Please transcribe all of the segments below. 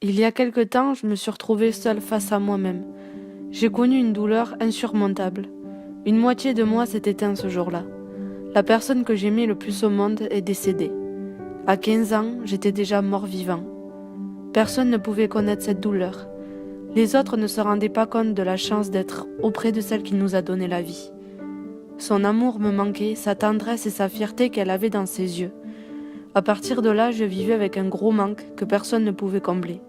Il y a quelque temps, je me suis retrouvée seule face à moi-même. J'ai connu une douleur insurmontable. Une moitié de moi s'est éteinte ce jour-là. La personne que j'aimais le plus au monde est décédée. À 15 ans, j'étais déjà mort-vivant. Personne ne pouvait connaître cette douleur. Les autres ne se rendaient pas compte de la chance d'être auprès de celle qui nous a donné la vie. Son amour me manquait, sa tendresse et sa fierté qu'elle avait dans ses yeux. À partir de là, je vivais avec un gros manque que personne ne pouvait combler.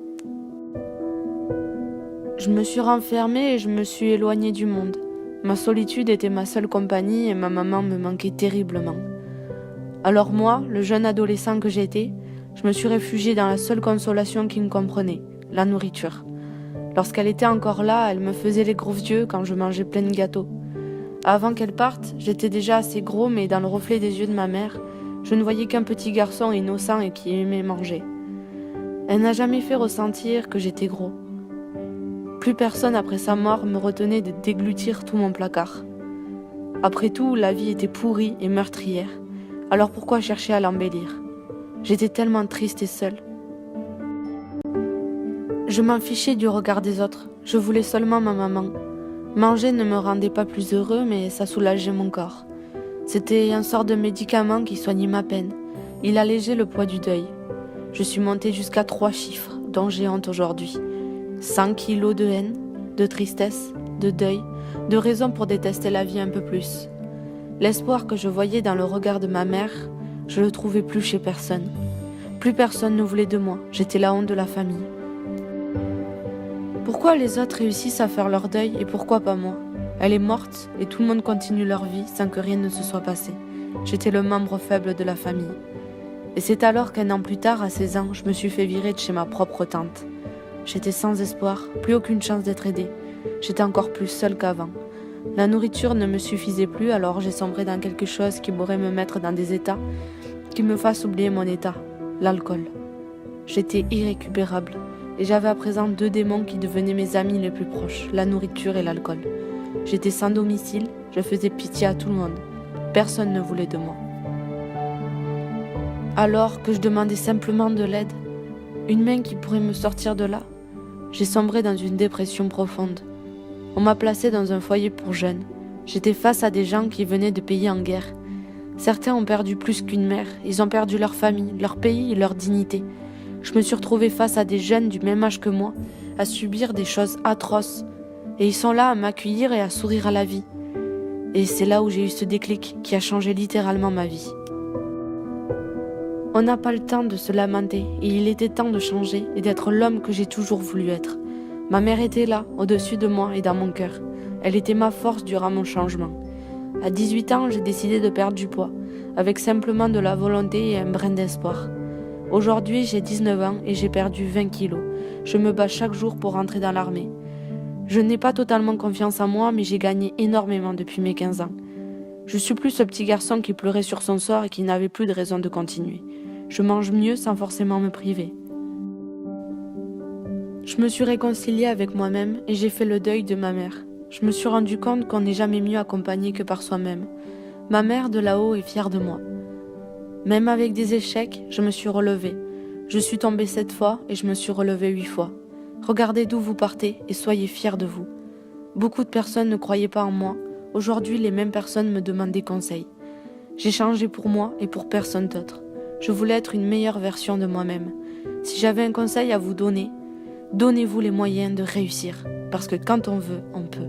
Je me suis renfermée et je me suis éloignée du monde. Ma solitude était ma seule compagnie et ma maman me manquait terriblement. Alors moi, le jeune adolescent que j'étais, je me suis réfugiée dans la seule consolation qui me comprenait, la nourriture. Lorsqu'elle était encore là, elle me faisait les gros yeux quand je mangeais plein de gâteaux. Avant qu'elle parte, j'étais déjà assez gros, mais dans le reflet des yeux de ma mère, je ne voyais qu'un petit garçon innocent et qui aimait manger. Elle n'a jamais fait ressentir que j'étais gros. Plus personne après sa mort me retenait de déglutir tout mon placard. Après tout, la vie était pourrie et meurtrière. Alors pourquoi chercher à l'embellir ? J'étais tellement triste et seule. Je m'en fichais du regard des autres. Je voulais seulement ma maman. Manger ne me rendait pas plus heureux, mais ça soulageait mon corps. C'était un sort de médicament qui soignait ma peine. Il allégeait le poids du deuil. Je suis montée jusqu'à 3 chiffres, dont j'ai honte aujourd'hui. 100 kilos de haine, de tristesse, de deuil, de raisons pour détester la vie un peu plus. L'espoir que je voyais dans le regard de ma mère, je le trouvais plus chez personne. Plus personne ne voulait de moi, j'étais la honte de la famille. Pourquoi les autres réussissent à faire leur deuil et pourquoi pas moi ? Elle est morte et tout le monde continue leur vie sans que rien ne se soit passé. J'étais le membre faible de la famille. Et c'est alors qu'un an plus tard, à 16 ans, je me suis fait virer de chez ma propre tante. J'étais sans espoir, plus aucune chance d'être aidée. J'étais encore plus seule qu'avant. La nourriture ne me suffisait plus, alors j'ai sombré dans quelque chose qui pourrait me mettre dans des états qui me fassent oublier mon état, l'alcool. J'étais irrécupérable, et j'avais à présent 2 démons qui devenaient mes amis les plus proches, la nourriture et l'alcool. J'étais sans domicile, je faisais pitié à tout le monde. Personne ne voulait de moi. Alors que je demandais simplement de l'aide, une main qui pourrait me sortir de là, j'ai sombré dans une dépression profonde. On m'a placé dans un foyer pour jeunes. J'étais face à des gens qui venaient de pays en guerre. Certains ont perdu plus qu'une mère, ils ont perdu leur famille, leur pays et leur dignité. Je me suis retrouvée face à des jeunes du même âge que moi, à subir des choses atroces. Et ils sont là à m'accueillir et à sourire à la vie. Et c'est là où j'ai eu ce déclic qui a changé littéralement ma vie. On n'a pas le temps de se lamenter et il était temps de changer et d'être l'homme que j'ai toujours voulu être. Ma mère était là, au-dessus de moi et dans mon cœur. Elle était ma force durant mon changement. À 18 ans, j'ai décidé de perdre du poids, avec simplement de la volonté et un brin d'espoir. Aujourd'hui, j'ai 19 ans et j'ai perdu 20 kilos. Je me bats chaque jour pour rentrer dans l'armée. Je n'ai pas totalement confiance en moi, mais j'ai gagné énormément depuis mes 15 ans. Je suis plus ce petit garçon qui pleurait sur son sort et qui n'avait plus de raison de continuer. Je mange mieux sans forcément me priver. Je me suis réconciliée avec moi-même et j'ai fait le deuil de ma mère. Je me suis rendu compte qu'on n'est jamais mieux accompagné que par soi-même. Ma mère de là-haut est fière de moi. Même avec des échecs, je me suis relevée. Je suis tombée 7 fois et je me suis relevée 8 fois. Regardez d'où vous partez et soyez fiers de vous. Beaucoup de personnes ne croyaient pas en moi. Aujourd'hui, les mêmes personnes me demandent des conseils. J'ai changé pour moi et pour personne d'autre. Je voulais être une meilleure version de moi-même. Si j'avais un conseil à vous donner, donnez-vous les moyens de réussir. Parce que quand on veut, on peut.